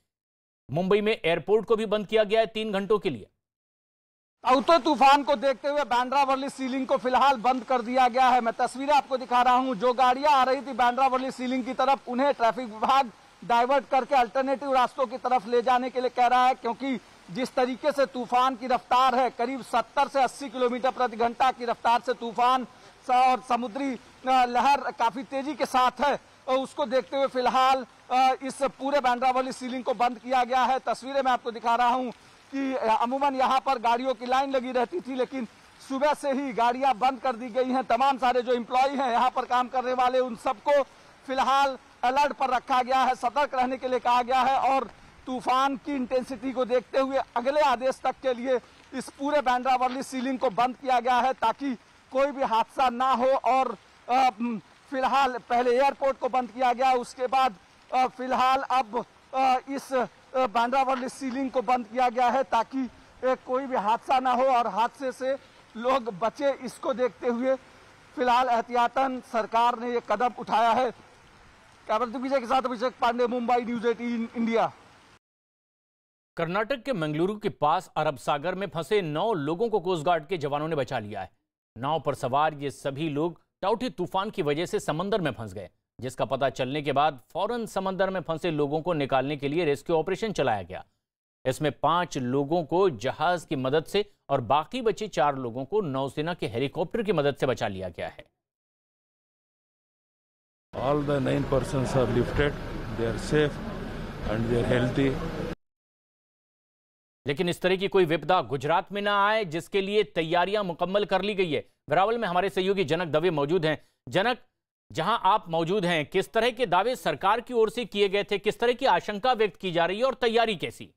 मुंबई में एयरपोर्ट को भी बंद किया गया है 3 घंटों के लिए। ताउते तूफान को देखते हुए बांद्रा वर्ली सी लिंक को फिलहाल बंद कर दिया गया है। मैं तस्वीरें आपको दिखा रहा हूं। जो गाड़ियां आ रही थी बांद्रा वर्ली सी लिंक की तरफ, उन्हें ट्रैफिक विभाग डाइवर्ट करके अल्टरनेटिव रास्तों की तरफ ले जाने के लिए कह रहा है, क्योंकि जिस तरीके से तूफान की रफ्तार है, करीब 70 से 80 किलोमीटर प्रति घंटा की रफ्तार से तूफान और समुद्री लहर काफी तेजी के साथ है, और उसको देखते हुए फिलहाल इस पूरे बांद्रा वर्ली सी लिंक को बंद किया गया है। तस्वीरें मैं आपको दिखा रहा हूं कि अमूमन यहाँ पर गाड़ियों की लाइन लगी रहती थी, लेकिन सुबह से ही गाड़ियां बंद कर दी गई हैं। तमाम सारे जो एम्प्लॉय हैं यहाँ पर काम करने वाले, उन सबको फिलहाल अलर्ट पर रखा गया है, सतर्क रहने के लिए कहा गया है, और तूफान की इंटेंसिटी को देखते हुए अगले आदेश तक के लिए इस पूरे बांद्रा वर्ली सी लिंक को बंद किया गया है, ताकि कोई भी हादसा ना हो। और फिलहाल पहले एयरपोर्ट को बंद किया गया, उसके बाद फिलहाल अब इस बांद्रा वर्ली सी लिंक को बंद किया गया है, ताकि कोई भी हादसा ना हो और हादसे से लोग बचे। इसको देखते हुए फिलहाल एहतियातन सरकार ने ये कदम उठाया है। कैमरा विजय के साथ अभिषेक पांडे, मुंबई न्यूज 18 इंडिया। कर्नाटक के मंगलुरु के पास अरब सागर में फंसे 9 लोगों को कोस्ट गार्ड के जवानों ने बचा लिया है। नाव पर सवार ये सभी लोग टाउटे तूफान की वजह से समंदर में फंस गए, जिसका पता चलने के बाद फौरन समंदर में फंसे लोगों को निकालने के लिए रेस्क्यू ऑपरेशन चलाया गया। इसमें 5 लोगों को जहाज की मदद से और बाकी बचे 4 लोगों को नौसेना के हेलीकॉप्टर की मदद से बचा लिया गया है। All the 9 persons are lifted, they are safe and they are healthy. लेकिन इस तरह की कोई विपदा गुजरात में ना आए, जिसके लिए तैयारियां मुकम्मल कर ली गई है। वेरावल में हमारे सहयोगी जनक दवे मौजूद हैं। जनक, जहां आप मौजूद हैं, किस तरह के दावे सरकार की ओर से किए गए थे, किस तरह की आशंका व्यक्त की जा रही है और तैयारी कैसी?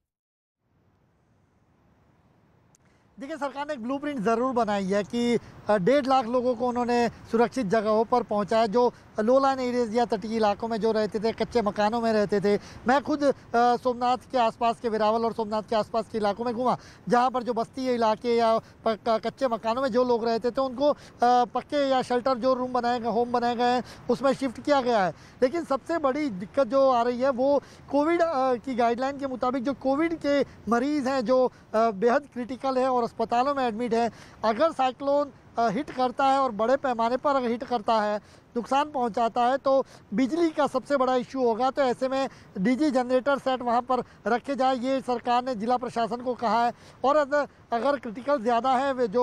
देखिए, सरकार ने एक ब्लूप्रिंट ज़रूर बनाई है कि 1.5 लाख लोगों को उन्होंने सुरक्षित जगहों पर पहुंचाया, जो लो लाइन एरियाज या तटीय इलाकों में जो रहते थे, कच्चे मकानों में रहते थे। मैं खुद सोमनाथ के आसपास के वेरावल और सोमनाथ के आसपास के इलाकों में घूमा, जहां पर जो बस्ती इलाके या कच्चे मकानों में जो लोग रहते थे, उनको पक्के या शेल्टर जो रूम बनाए गए, होम बनाए गए हैं, उसमें शिफ्ट किया गया है। लेकिन सबसे बड़ी दिक्कत जो आ रही है वो कोविड की गाइडलाइन के मुताबिक जो कोविड के मरीज़ हैं, जो बेहद क्रिटिकल है और अस्पतालों में एडमिट है, अगर साइक्लोन हिट करता है और बड़े पैमाने पर अगर हिट करता है, नुकसान पहुंचाता है, तो बिजली का सबसे बड़ा इशू होगा। तो ऐसे में डीजी जनरेटर सेट वहां पर रखे जाए, ये सरकार ने जिला प्रशासन को कहा है। और अगर क्रिटिकल ज़्यादा है वे जो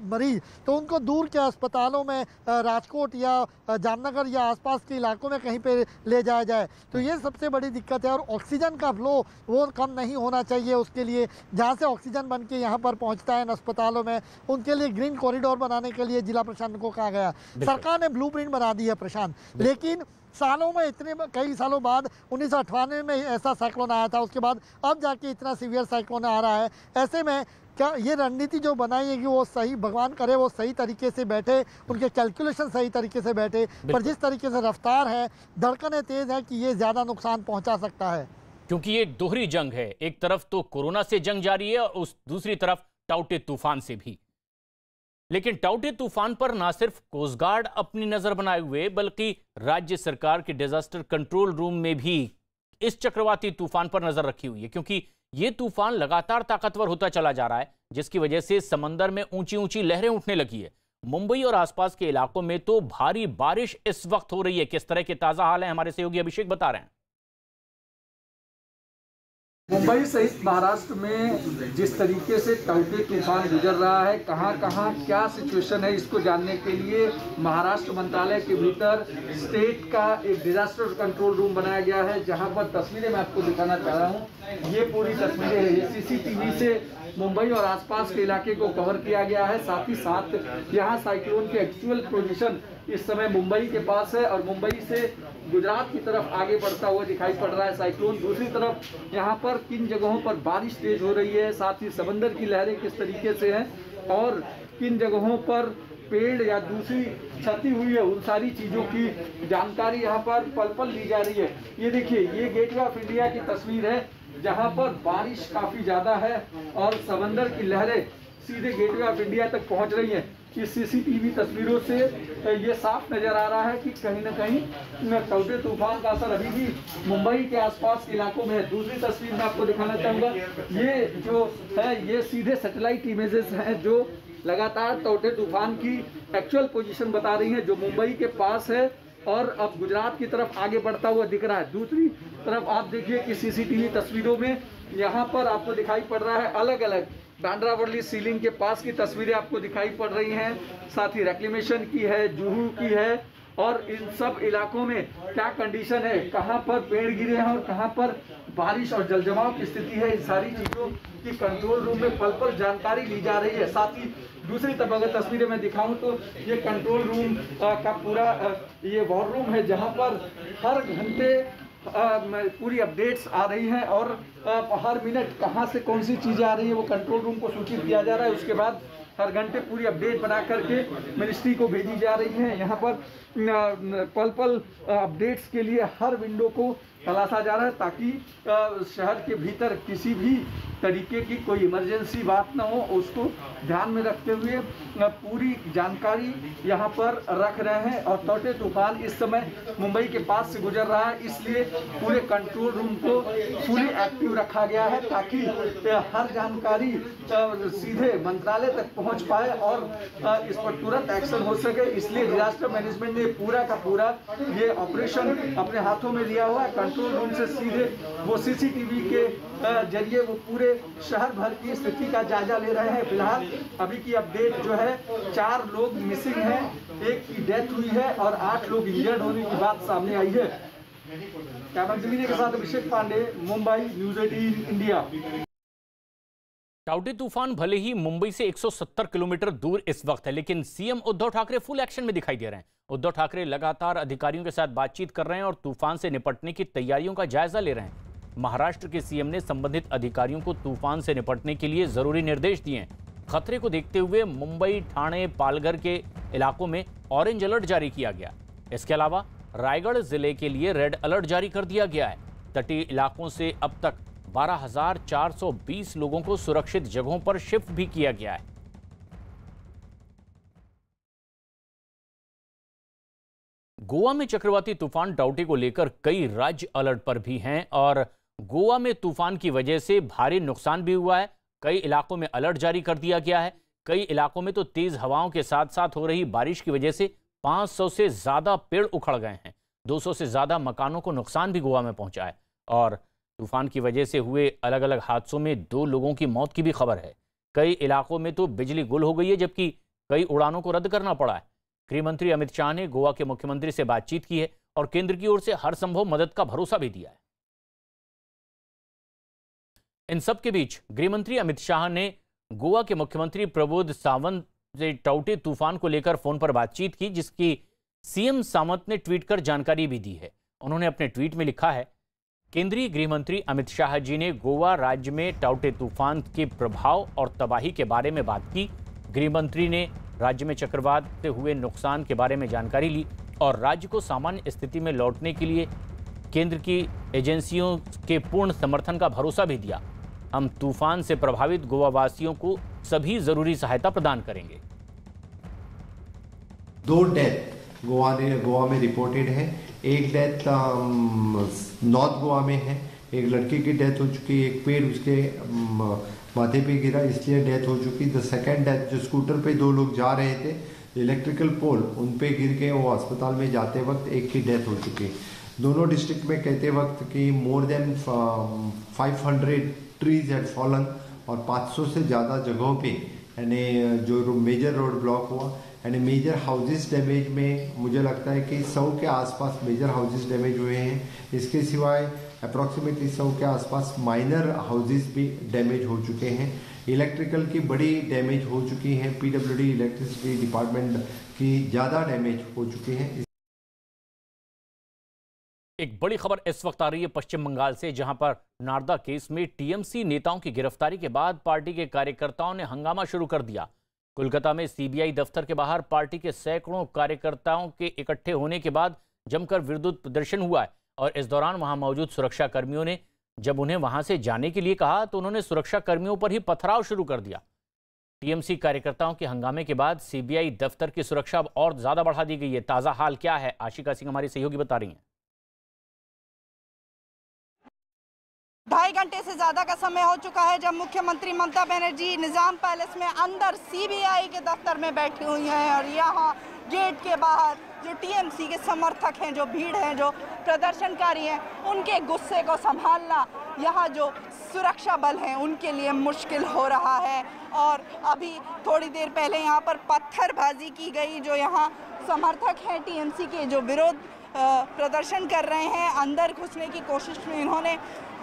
मरीज, तो उनको दूर के अस्पतालों में राजकोट या जामनगर या आसपास के इलाकों में कहीं पे ले जाया जाए। तो ये सबसे बड़ी दिक्कत है। और ऑक्सीजन का फ्लो वो कम नहीं होना चाहिए। उसके लिए जहाँ से ऑक्सीजन बन के यहाँ पर पहुँचता है अस्पतालों में, उनके लिए ग्रीन कॉरिडोर बनाने के लिए जिला प्रशासन को कहा गया। सरकार ने ब्लूप्रिंट बना दी है प्रशांत, लेकिन सालों में कई सालों बाद 1998 में ऐसा साइक्लोन आया था, उसके बाद अब जाके इतना सीवियर साइक्लोन आ रहा है। ऐसे में क्या ये रणनीति जो बनाई है कि वो सही, भगवान करे वो सही तरीके से बैठे, उनके कैलकुलेशन सही तरीके से बैठे, पर जिस तरीके से रफ्तार है, धड़कनें तेज है कि ये ज़्यादा नुकसान पहुंचा सकता है। क्योंकि ये एक दोहरी जंग है, एक तरफ तो कोरोना से जंग जारी है और उस दूसरी तरफ टाउटे तूफान से भी। लेकिन टाउटे तूफान पर ना सिर्फ कोस्ट गार्ड अपनी नजर बनाए हुए, बल्कि राज्य सरकार के डिजास्टर कंट्रोल रूम में भी इस चक्रवाती तूफान पर नजर रखी हुई है, क्योंकि ये तूफान लगातार ताकतवर होता चला जा रहा है, जिसकी वजह से समंदर में ऊंची ऊंची लहरें उठने लगी है। मुंबई और आसपास के इलाकों में तो भारी बारिश इस वक्त हो रही है। किस तरह के ताजा हाल है, हमारे सहयोगी अभिषेक बता रहे हैं। मुंबई सहित महाराष्ट्र में जिस तरीके से टाउटे तूफान गुजर रहा है, कहां कहां क्या सिचुएशन है, इसको जानने के लिए महाराष्ट्र मंत्रालय के भीतर स्टेट का एक डिजास्टर कंट्रोल रूम बनाया गया है, जहां पर तस्वीरें मैं आपको दिखाना चाह रहा हूं। ये पूरी तस्वीरें हैं, ये सीसीटीवी से मुंबई और आसपास के इलाके को कवर किया गया है। साथ ही साथ यहाँ साइक्लोन की एक्चुअल पोजीशन इस समय मुंबई के पास है और मुंबई से गुजरात की तरफ आगे बढ़ता हुआ दिखाई पड़ रहा है साइक्लोन। दूसरी तरफ यहाँ पर किन जगहों पर बारिश तेज हो रही है, साथ ही समंदर की लहरें किस तरीके से हैं और किन जगहों पर पेड़ या दूसरी क्षति हुई है, उन सारी चीज़ों की जानकारी यहाँ पर पल पल ली जा रही है। ये देखिए, ये गेटवे ऑफ इंडिया की तस्वीर है, जहाँ पर बारिश काफ़ी ज़्यादा है और समंदर की लहरें सीधे गेटवे ऑफ इंडिया तक पहुँच रही हैं। इस सीसीटीवी तस्वीरों से ये साफ नजर आ रहा है कि कहीं ना कहीं टाउटे तूफान का असर अभी भी मुंबई के आसपास के इलाकों में है। दूसरी तस्वीर मैं आपको दिखाना चाहूँगा, ये जो है ये सीधे सैटेलाइट इमेजेस हैं जो लगातार टाउटे तूफान की एक्चुअल पोजीशन बता रही हैं, जो मुंबई के पास है और अब गुजरात की तरफ आगे बढ़ता हुआ दिख रहा है। दूसरी तरफ आप देखिए कि सीसीटीवी तस्वीरों में यहाँ पर आपको दिखाई पड़ रहा है अलग अलग बांद्रा वर्ली सीलिंग के पास की तस्वीरें आपको दिखाई पड़ रही हैं, साथ ही रेक्लेमेशन की है, जुहू की है और इन सब इलाकों में क्या कंडीशन है, कहां पर पेड़ गिरे हैं और कहां पर बारिश और जलजमाव की स्थिति है, इन सारी चीज़ों की कंट्रोल रूम में पल पल जानकारी ली जा रही है। साथ ही दूसरी तरफ अगर तस्वीरें मैं दिखाऊं तो ये कंट्रोल रूम का पूरा ये वॉर रूम है, जहां पर हर घंटे पूरी अपडेट्स आ रही हैं और हर मिनट कहां से कौन सी चीज़ें आ रही है वो कंट्रोल रूम को सूचित किया जा रहा है। उसके बाद हर घंटे पूरी अपडेट बना करके मिनिस्ट्री को भेजी जा रही है। यहाँ पर पल पल अपडेट्स के लिए हर विंडो को तलाशा जा रहा है ताकि शहर के भीतर किसी भी तरीके की कोई इमरजेंसी बात ना हो, उसको ध्यान में रखते हुए पूरी जानकारी यहाँ पर रख रहे हैं। और टाउटे तूफान इस समय मुंबई के पास से गुजर रहा है, इसलिए पूरे कंट्रोल रूम को फुली एक्टिव रखा गया है ताकि हर जानकारी सीधे मंत्रालय तक पहुँच पाए और इस पर तुरंत एक्शन हो सके। इसलिए डिजास्टर मैनेजमेंट ने पूरा का पूरा ये ऑपरेशन अपने हाथों में लिया हुआ है। कंट्रोल रूम से सीधे वो सीसीटीवी के जरिए वो पूरे शहर भर की स्थिति का जायजा ले रहे हैं। फिलहाल अभी की अपडेट जो है 4 लोग मिसिंग हैं, 1 की डेथ हुई है और 8 लोग इंजर्ड होने की बात सामने आई है। कैमरा जमीने के साथ अभिषेक पांडे, मुंबई, न्यूज़ 18 इंडिया। टाउटे तूफान भले ही मुंबई से 170 किलोमीटर दूर इस वक्त है, लेकिन CM Uddhav Thackeray full action में दिखाई दे रहे हैं। उद्धव ठाकरे लगातार अधिकारियों के साथ बातचीत कर रहे हैं और तूफान से निपटने की तैयारियों का जायजा ले रहे हैं। महाराष्ट्र के सीएम ने संबंधित अधिकारियों को तूफान से निपटने के लिए जरूरी निर्देश दिए हैं। खतरे को देखते हुए मुंबई, ठाणे, पालघर के इलाकों में ऑरेंज अलर्ट जारी किया गया। इसके अलावा रायगढ़ जिले के लिए रेड अलर्ट जारी कर दिया गया है। तटीय इलाकों से अब तक 12,420 लोगों को सुरक्षित जगहों पर शिफ्ट भी किया गया है। गोवा में चक्रवाती तूफान टाउटे को लेकर कई राज्य अलर्ट पर भी हैं और गोवा में तूफान की वजह से भारी नुकसान भी हुआ है। कई इलाकों में अलर्ट जारी कर दिया गया है। कई इलाकों में तो तेज हवाओं के साथ साथ हो रही बारिश की वजह से 500 से ज्यादा पेड़ उखड़ गए हैं। 200 से ज्यादा मकानों को नुकसान भी गोवा में पहुंचा है और तूफान की वजह से हुए अलग अलग हादसों में 2 लोगों की मौत की भी खबर है। कई इलाकों में तो बिजली गुल हो गई है, जबकि कई उड़ानों को रद्द करना पड़ा है। गृह मंत्री अमित शाह ने गोवा के मुख्यमंत्री से बातचीत की है और केंद्र की ओर से हर संभव मदद का भरोसा भी दिया है। इन सब के बीच गृह मंत्री अमित शाह ने गोवा के मुख्यमंत्री प्रमोद सावंत से टाउटे तूफान को लेकर फोन पर बातचीत की, जिसकी सीएम सावंत ने ट्वीट कर जानकारी भी दी है। उन्होंने अपने ट्वीट में लिखा है, केंद्रीय गृह मंत्री अमित शाह जी ने गोवा राज्य में टाउटे तूफान के प्रभाव और तबाही के बारे में बात की। गृह मंत्री ने राज्य में चक्रवात से हुए नुकसान के बारे में जानकारी ली और राज्य को सामान्य स्थिति में लौटने के लिए केंद्र की एजेंसियों के पूर्ण समर्थन का भरोसा भी दिया। हम तूफान से प्रभावित गोवा वासियों को सभी जरूरी सहायता प्रदान करेंगे। 2 डेथ गोवा में रिपोर्टेड है। एक डेथ नॉर्थ गोवा में है, एक लड़की की डेथ हो चुकी है, एक पेड़ उसके माथे पे गिरा इसलिए डेथ हो चुकी। द सेकेंड डेथ जो स्कूटर पे 2 लोग जा रहे थे, इलेक्ट्रिकल पोल उन पे गिर के वो अस्पताल में जाते वक्त एक की डेथ हो चुकी। दोनों डिस्ट्रिक्ट में कहते वक्त कि more than 500 trees had fallen और 500 से ज़्यादा जगहों पे यानी जो मेजर रोड ब्लॉक हुआ यानी मेजर हाउसेस डैमेज में मुझे लगता है कि 100 के आसपास मेजर हाउसेस डैमेज हुए हैं। इसके सिवाय अप्रॉक्सीमेटली 100 के आसपास माइनर हाउसेस भी डैमेज हो चुके हैं। इलेक्ट्रिकल की बड़ी डैमेज हो चुकी है, पीडब्ल्यूडी इलेक्ट्रिसिटी डिपार्टमेंट की ज़्यादा डैमेज हो चुकी हैं। एक बड़ी खबर इस वक्त आ रही है पश्चिम बंगाल से, जहां पर नारदा केस में टीएमसी नेताओं की गिरफ्तारी के बाद पार्टी के कार्यकर्ताओं ने हंगामा शुरू कर दिया। कोलकाता में सीबीआई दफ्तर के बाहर पार्टी के सैकड़ों कार्यकर्ताओं के इकट्ठे होने के बाद जमकर विरोध प्रदर्शन हुआ है और इस दौरान वहां मौजूद सुरक्षा कर्मियों ने जब उन्हें वहां से जाने के लिए कहा तो उन्होंने सुरक्षा कर्मियों पर ही पथराव शुरू कर दिया। टीएमसी कार्यकर्ताओं के हंगामे के बाद सीबीआई दफ्तर की सुरक्षा अब और ज्यादा बढ़ा दी गई है। ताजा हाल क्या है, आशिका सिंह हमारी सहयोगी बता रही हैं। 2.5 घंटे से ज्यादा का समय हो चुका है जब मुख्यमंत्री ममता बनर्जी निजाम पैलेस में अंदर सीबीआई के दफ्तर में बैठी हुई हैं और यहाँ गेट के बाहर जो टीएमसी के समर्थक हैं, जो भीड़ हैं, जो प्रदर्शनकारी हैं, उनके गुस्से को संभालना यहाँ जो सुरक्षा बल हैं उनके लिए मुश्किल हो रहा है। और अभी थोड़ी देर पहले यहाँ पर पत्थरबाजी की गई। जो यहाँ समर्थक हैं टीएमसी के, जो विरोध प्रदर्शन कर रहे हैं, अंदर घुसने की कोशिश में इन्होंने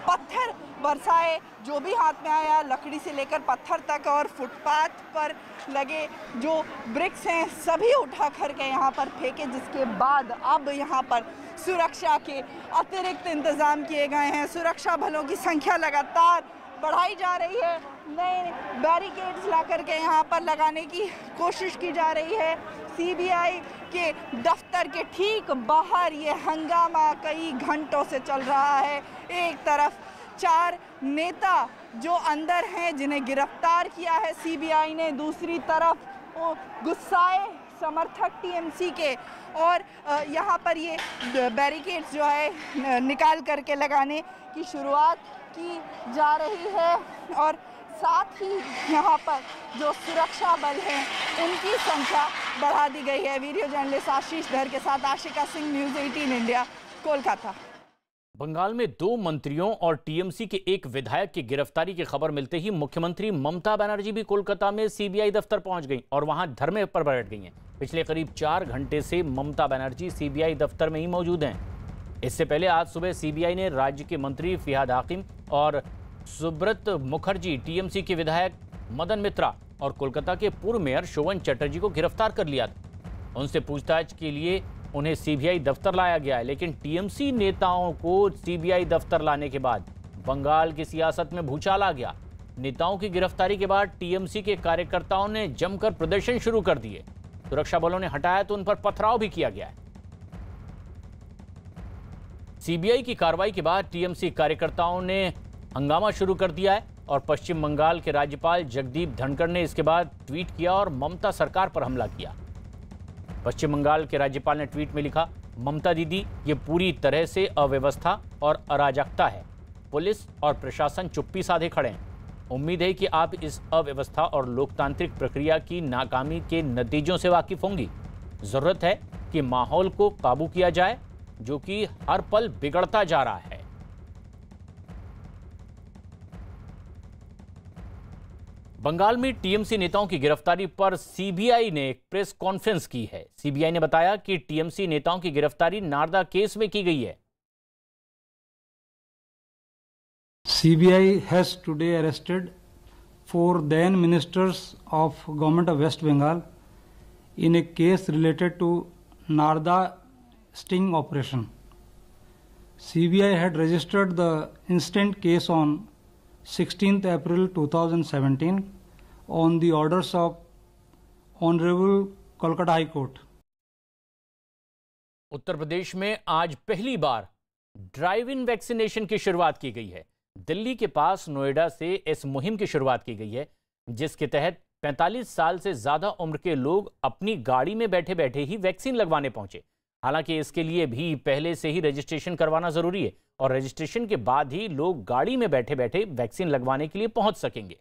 पत्थर बरसाए, जो भी हाथ में आया, लकड़ी से लेकर पत्थर तक, और फुटपाथ पर लगे जो ब्रिक्स हैं सभी उठा करके यहाँ पर फेंके, जिसके बाद अब यहाँ पर सुरक्षा के अतिरिक्त इंतजाम किए गए हैं। सुरक्षा बलों की संख्या लगातार बढ़ाई जा रही है, नए बैरिकेड्स ला करके यहाँ पर लगाने की कोशिश की जा रही है। सीबीआई के दफ्तर के ठीक बाहर ये हंगामा कई घंटों से चल रहा है। एक तरफ 4 नेता जो अंदर हैं जिन्हें गिरफ्तार किया है सीबीआई ने, दूसरी तरफ गुस्साए समर्थक टीएमसी के, और यहाँ पर ये बैरिकेड्स जो है निकाल करके लगाने की शुरुआत की जा रही है। और साथ ही यहाँ पर जो सुरक्षा बल हैं उनकी संख्या बढ़ा दी गई है। वीडियो जर्नलिस्ट आशीष धर के साथ आशिका सिंह, न्यूज़ 18 इंडिया, कोलकाता। बंगाल में 2 मंत्रियों और टीएमसी के एक विधायक की गिरफ्तारी की खबर मिलते ही मुख्यमंत्री ममता बनर्जी भी कोलकाता में सीबीआई दफ्तर पहुंच गईं और वहां धरने पर बैठ गई हैं। पिछले करीब 4 घंटे से ममता बनर्जी सीबीआई दफ्तर में ही मौजूद हैं। इससे पहले आज सुबह सीबीआई ने राज्य के मंत्री फिहाद हाकिम और सुब्रत मुखर्जी, टीएमसी के विधायक मदन मित्रा और कोलकाता के पूर्व मेयर शोवन चटर्जी को गिरफ्तार कर लिया था। उनसे पूछताछ के लिए उन्हें सीबीआई दफ्तर लाया गया है, लेकिन टीएमसी नेताओं को सीबीआई दफ्तर लाने के बाद बंगाल की सियासत में भूचाल आ गया। नेताओं की गिरफ्तारी के बाद टीएमसी के कार्यकर्ताओं ने जमकर प्रदर्शन शुरू कर दिए। सुरक्षा बलों ने हटाया तो उन पर पथराव भी किया गया है। सीबीआई की कार्रवाई के बाद टीएमसी कार्यकर्ताओं ने हंगामा शुरू कर दिया है और पश्चिम बंगाल के राज्यपाल जगदीप धनखड़ ने इसके बाद ट्वीट किया और ममता सरकार पर हमला किया। पश्चिम बंगाल के राज्यपाल ने ट्वीट में लिखा, ममता दीदी, ये पूरी तरह से अव्यवस्था और अराजकता है। पुलिस और प्रशासन चुप्पी साधे खड़े हैं। उम्मीद है कि आप इस अव्यवस्था और लोकतांत्रिक प्रक्रिया की नाकामी के नतीजों से वाकिफ होंगी। जरूरत है कि माहौल को काबू किया जाए जो कि हर पल बिगड़ता जा रहा है। बंगाल में टीएमसी नेताओं की गिरफ्तारी पर सीबीआई ने एक प्रेस कॉन्फ्रेंस की है। सीबीआई ने बताया कि टीएमसी नेताओं की गिरफ्तारी नारदा केस में की गई है। CBI has today arrested 4 then ministers of government of West Bengal in a case related to Narda sting operation. CBI had registered the instant case on 16th April 2017 on the orders of Honorable Kolkata High Court. Uttar Pradesh में आज पहली बार drive in vaccination की शुरुआत की गई है। दिल्ली के पास नोएडा से इस मुहिम की शुरुआत की गई है, जिसके तहत 45 साल से ज्यादा उम्र के लोग अपनी गाड़ी में बैठे बैठे ही वैक्सीन लगवाने पहुंचे। हालांकि इसके लिए भी पहले से ही रजिस्ट्रेशन करवाना जरूरी है और रजिस्ट्रेशन के बाद ही लोग गाड़ी में बैठे बैठे वैक्सीन लगवाने के लिए पहुंच सकेंगे।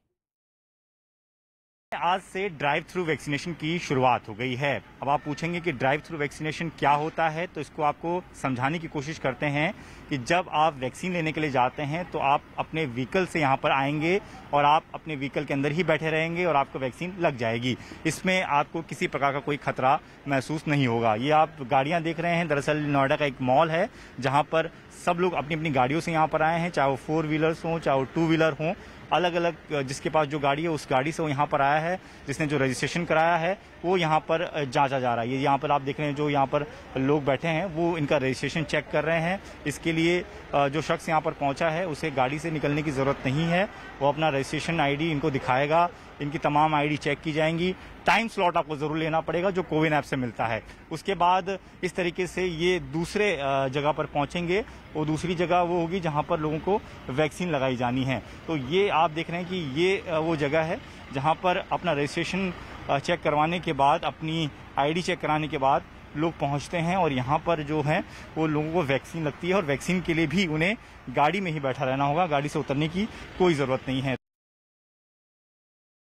आज से ड्राइव थ्रू वैक्सीनेशन की शुरुआत हो गई है। अब आप पूछेंगे कि ड्राइव थ्रू वैक्सीनेशन क्या होता है, तो इसको आपको समझाने की कोशिश करते हैं कि जब आप वैक्सीन लेने के लिए जाते हैं तो आप अपने व्हीकल से यहाँ पर आएंगे और आप अपने व्हीकल के अंदर ही बैठे रहेंगे और आपको वैक्सीन लग जाएगी। इसमें आपको किसी प्रकार का कोई खतरा महसूस नहीं होगा। ये आप गाड़ियाँ देख रहे हैं, दरअसल नोएडा का एक मॉल है जहाँ पर सब लोग अपनी अपनी गाड़ियों से यहाँ पर आए हैं, चाहे वो 4 व्हीलर्स हों चाहे वो 2 व्हीलर हों। अलग अलग जिसके पास जो गाड़ी है उस गाड़ी से वो यहाँ पर आया है, जिसने जो रजिस्ट्रेशन कराया है वो यहाँ पर जांचा जा रहा है। ये यहाँ पर आप देख रहे हैं जो यहाँ पर लोग बैठे हैं वो इनका रजिस्ट्रेशन चेक कर रहे हैं। इसके लिए जो शख्स यहाँ पर पहुँचा है उसे गाड़ी से निकलने की ज़रूरत नहीं है, वो अपना रजिस्ट्रेशन आईडी इनको दिखाएगा, इनकी तमाम आईडी चेक की जाएंगी। टाइम स्लॉट आपको ज़रूर लेना पड़ेगा जो कोविन ऐप से मिलता है। उसके बाद इस तरीके से ये दूसरे जगह पर पहुंचेंगे, वो दूसरी जगह वो होगी जहां पर लोगों को वैक्सीन लगाई जानी है। तो ये आप देख रहे हैं कि ये वो जगह है जहां पर अपना रजिस्ट्रेशन चेक करवाने के बाद, अपनी आईडी चेक कराने के बाद लोग पहुंचते हैं और यहाँ पर जो है वो लोगों को वैक्सीन लगती है और वैक्सीन के लिए भी उन्हें गाड़ी में ही बैठा रहना होगा, गाड़ी से उतरने की कोई ज़रूरत नहीं है।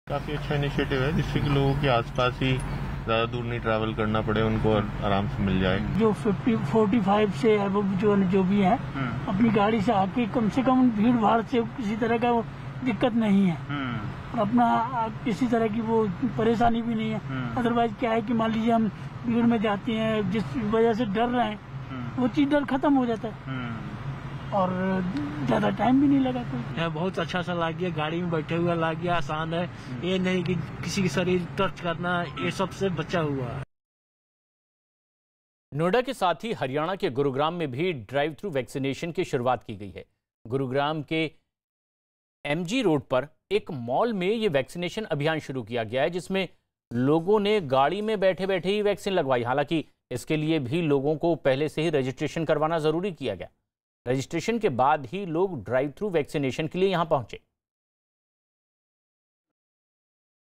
काफ़ी अच्छा इनिशिएटिव है जिससे कि लोगों के आसपास ही ज़्यादा दूर नहीं ट्रैवल करना पड़े, उनको आराम से मिल जाए। जो 45 से जो भी है अपनी गाड़ी से आके कम से कम भीड़ भाड़ से किसी तरह का दिक्कत नहीं है और अपना किसी तरह की वो परेशानी भी नहीं है। अदरवाइज क्या है कि मान लीजिए हम भीड़ में जाते हैं, जिस वजह से डर रहे हैं वो चीज डर खत्म हो जाता है और ज्यादा टाइम भी नहीं लगा। कोई बहुत अच्छा सा लग गया, गाड़ी में बैठे हुआ लग गया, आसान है। ये नहीं कि किसी के शरीर टच करना, ये सबसे बचा हुआ है। नोएडा के साथ ही हरियाणा के गुरुग्राम में भी ड्राइव थ्रू वैक्सीनेशन की शुरुआत की गई है। गुरुग्राम के एमजी रोड पर एक मॉल में ये वैक्सीनेशन अभियान शुरू किया गया है, जिसमें लोगों ने गाड़ी में बैठे बैठे ही वैक्सीन लगवाई। हालांकि इसके लिए भी लोगों को पहले से ही रजिस्ट्रेशन करवाना जरूरी किया गया। रजिस्ट्रेशन के बाद ही लोग ड्राइव थ्रू वैक्सीनेशन के लिए यहां पहुंचे।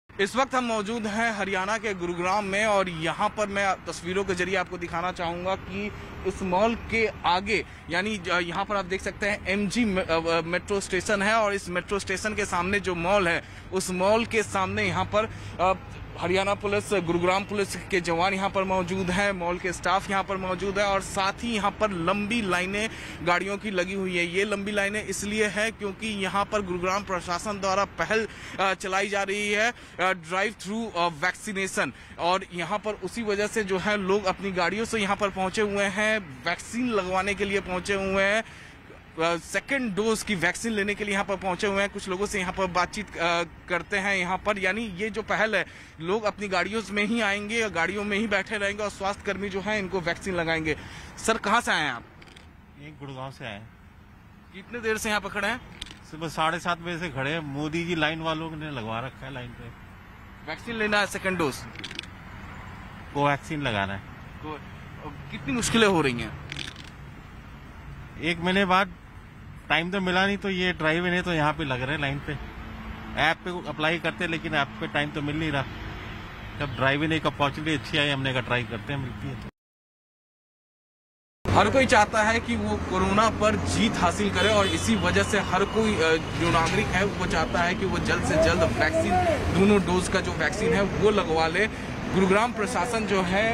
इस वक्त हम मौजूद हैं हरियाणा के गुरुग्राम में और यहाँ पर मैं तस्वीरों के जरिए आपको दिखाना चाहूँगा कि इस मॉल के आगे, यानी यहाँ पर आप देख सकते हैं एमजी मेट्रो स्टेशन है और इस मेट्रो स्टेशन के सामने जो मॉल है उस मॉल के सामने यहाँ पर हरियाणा पुलिस, गुरुग्राम पुलिस के जवान यहाँ पर मौजूद हैं, मॉल के स्टाफ यहाँ पर मौजूद है और साथ ही यहाँ पर लंबी लाइनें गाड़ियों की लगी हुई है। ये लंबी लाइनें इसलिए है क्योंकि यहाँ पर गुरुग्राम प्रशासन द्वारा पहल चलाई जा रही है ड्राइव थ्रू वैक्सीनेशन और यहाँ पर उसी वजह से जो है लोग अपनी गाड़ियों से यहाँ पर पहुंचे हुए हैं, वैक्सीन लगवाने के लिए पहुंचे हुए हैं, सेकेंड डोज की वैक्सीन लेने के लिए यहाँ पर पहुंचे हुए हैं। कुछ लोगों से यहाँ पर बातचीत करते हैं यहाँ पर, यानी ये जो पहल है लोग अपनी गाड़ियों में ही आएंगे और गाड़ियों में ही बैठे रहेंगे और स्वास्थ्य कर्मी जो है इनको वैक्सीन लगाएंगे। सर कहाँ से आए हैं आप? ये गुड़गांव से आए। कितने देर से यहाँ पर खड़े हैं? सुबह 7:30 बजे से खड़े हैं। मोदी जी लाइन वालों ने लगवा रखा है लाइन पे। वैक्सीन लेना है, सेकेंड डोज कोवैक्सीन लगाना है। कितनी मुश्किलें हो रही हैं? 1 महीने बाद टाइम तो मिला नहीं, तो ये ड्राइव इन है तो यहाँ पे लग रहे हैं लाइन पे। ऐप पे अप्लाई करते हैं लेकिन ऐप पे टाइम तो मिल नहीं रहा। जब ड्राइव इन एक अपॉर्चुनिटी अच्छी आई, हमने कहा ट्राई करते हैं, मिलती है। हर कोई चाहता है कि वो कोरोना पर जीत हासिल करे और इसी वजह से हर कोई जो नागरिक है वो चाहता है कि वो जल्द से जल्द वैक्सीन, दोनों डोज का जो वैक्सीन है वो लगवा ले। गुरुग्राम प्रशासन जो है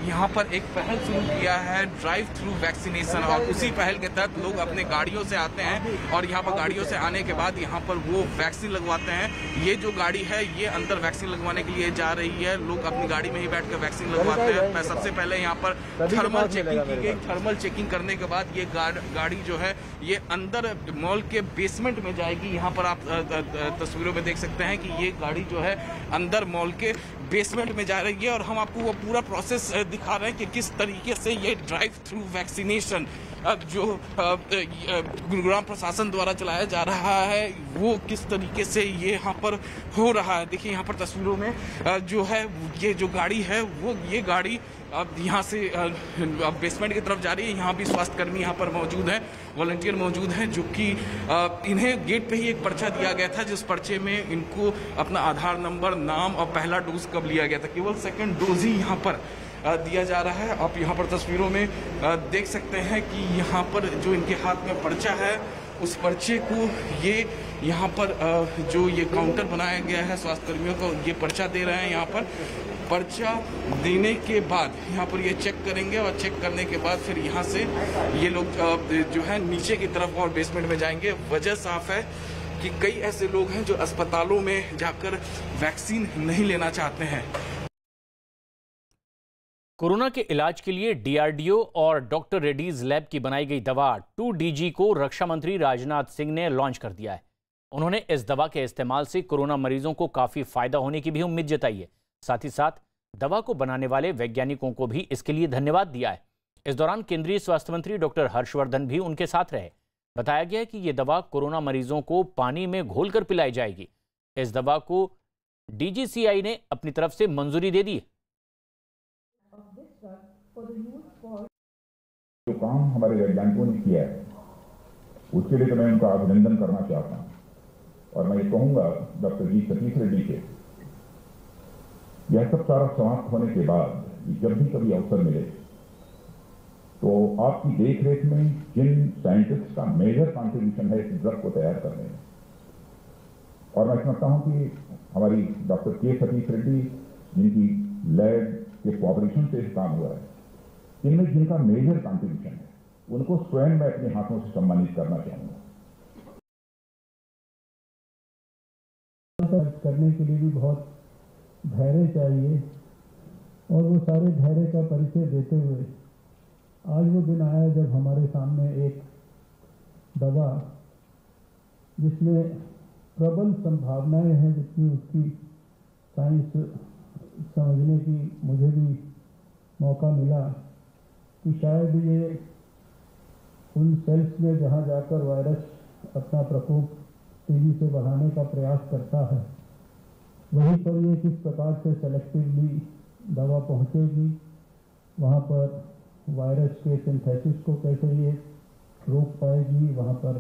यहाँ पर एक पहल शुरू किया है ड्राइव थ्रू वैक्सीनेशन और उसी पहल के तहत लोग अपने गाड़ियों से आते हैं और यहाँ पर गाड़ियों से आने के बाद यहाँ पर वो वैक्सीन लगवाते हैं। ये जो गाड़ी है ये अंदर वैक्सीन लगवाने के लिए जा रही है। लोग अपनी गाड़ी में ही बैठकर वैक्सीन लगवाते हैं। सबसे पहले यहाँ पर थर्मल चेकिंग की गई। थर्मल चेकिंग करने के बाद ये गाड़ी जो है ये अंदर मॉल के बेसमेंट में जाएगी। यहाँ पर आप तस्वीरों में देख सकते हैं कि ये गाड़ी जो है अंदर मॉल के बेसमेंट में जा रही है और हम आपको वो पूरा प्रोसेस दिखा रहे हैं कि किस तरीके से ये ड्राइव थ्रू वैक्सीनेशन जो गुरुग्राम प्रशासन द्वारा चलाया जा रहा है वो किस तरीके से ये यहाँ पर हो रहा है। देखिए यहाँ पर तस्वीरों में जो है ये जो गाड़ी है वो ये गाड़ी अब यहाँ से बेसमेंट की तरफ जा रही है। यहाँ भी स्वास्थ्य कर्मी यहाँ पर मौजूद हैं, वॉलंटियर मौजूद हैं जो कि इन्हें गेट पे ही एक पर्चा दिया गया था जिस पर्चे में इनको अपना आधार नंबर, नाम और पहला डोज कब लिया गया था, केवल सेकंड डोज ही यहाँ पर दिया जा रहा है। आप यहाँ पर तस्वीरों में देख सकते हैं कि यहाँ पर जो इनके हाथ में पर्चा है उस पर्चे को ये यहाँ पर जो ये काउंटर बनाया गया है स्वास्थ्य कर्मियों को, ये पर्चा दे रहे हैं। यहाँ पर पर्चा देने के बाद यहाँ पर ये चेक करेंगे और चेक करने के बाद फिर यहाँ से ये लोग जो है नीचे की तरफ और बेसमेंट में जाएंगे। वजह साफ है कि कई ऐसे लोग हैं जो अस्पतालों में जाकर वैक्सीन नहीं लेना चाहते हैं। कोरोना के इलाज के लिए डीआरडीओ और डॉक्टर रेड्डीज लैब की बनाई गई दवा 2DG को रक्षा मंत्री राजनाथ सिंह ने लॉन्च कर दिया है। उन्होंने इस दवा के इस्तेमाल से कोरोना मरीजों को काफी फायदा होने की भी उम्मीद जताई है। साथ ही साथ दवा को बनाने वाले वैज्ञानिकों को भी इसके लिए धन्यवाद दिया है। इस दौरान केंद्रीय स्वास्थ्य मंत्री डॉक्टर हर्षवर्धन भी उनके साथ रहे। बताया गया है कि ये दवा कोरोना मरीजों को पानी में घोलकर पिलाई जाएगी। इस दवा को DGCI ने अपनी तरफ से मंजूरी दे दी है। जो काम हमारे वैज्ञानिकों ने किया है उसके लिए तो मैं उनका अभिनंदन करना चाहता हूं और मैं ये कहूंगा डॉक्टर जी सतीश रेड्डी के, यह सब सारा समाप्त होने के बाद जब भी कभी अवसर मिले तो आपकी देखरेख में जिन साइंटिस्ट का मेजर कंट्रीब्यूशन है इस ड्रग को तैयार करने में, और मैं समझता हूं कि हमारी डॉक्टर के सतीश रेड्डी जिनकी लैब के कोऑपरेशन से काम हुआ है, इनमें जिनका मेजर कंट्रीब्यूशन है उनको स्वयं मैं अपने हाथों से सम्मानित करना चाहूंगा। करने के लिए भी बहुत धैर्य चाहिए और वो सारे धैर्य का परिचय देते हुए आज वो दिन आया जब हमारे सामने एक दवा जिसमें प्रबल संभावनाएं हैं, जितनी उसकी साइंस समझने की मुझे भी मौका मिला कि शायद ये उन सेल्स में जहां जाकर वायरस अपना प्रकोप तेजी से बढ़ाने का प्रयास करता है, वहीं पर ये किस प्रकार से सेलेक्टिवली दवा पहुंचेगी, वहां पर वायरस के सिंथेसिस को कैसे ये रोक पाएगी, वहां पर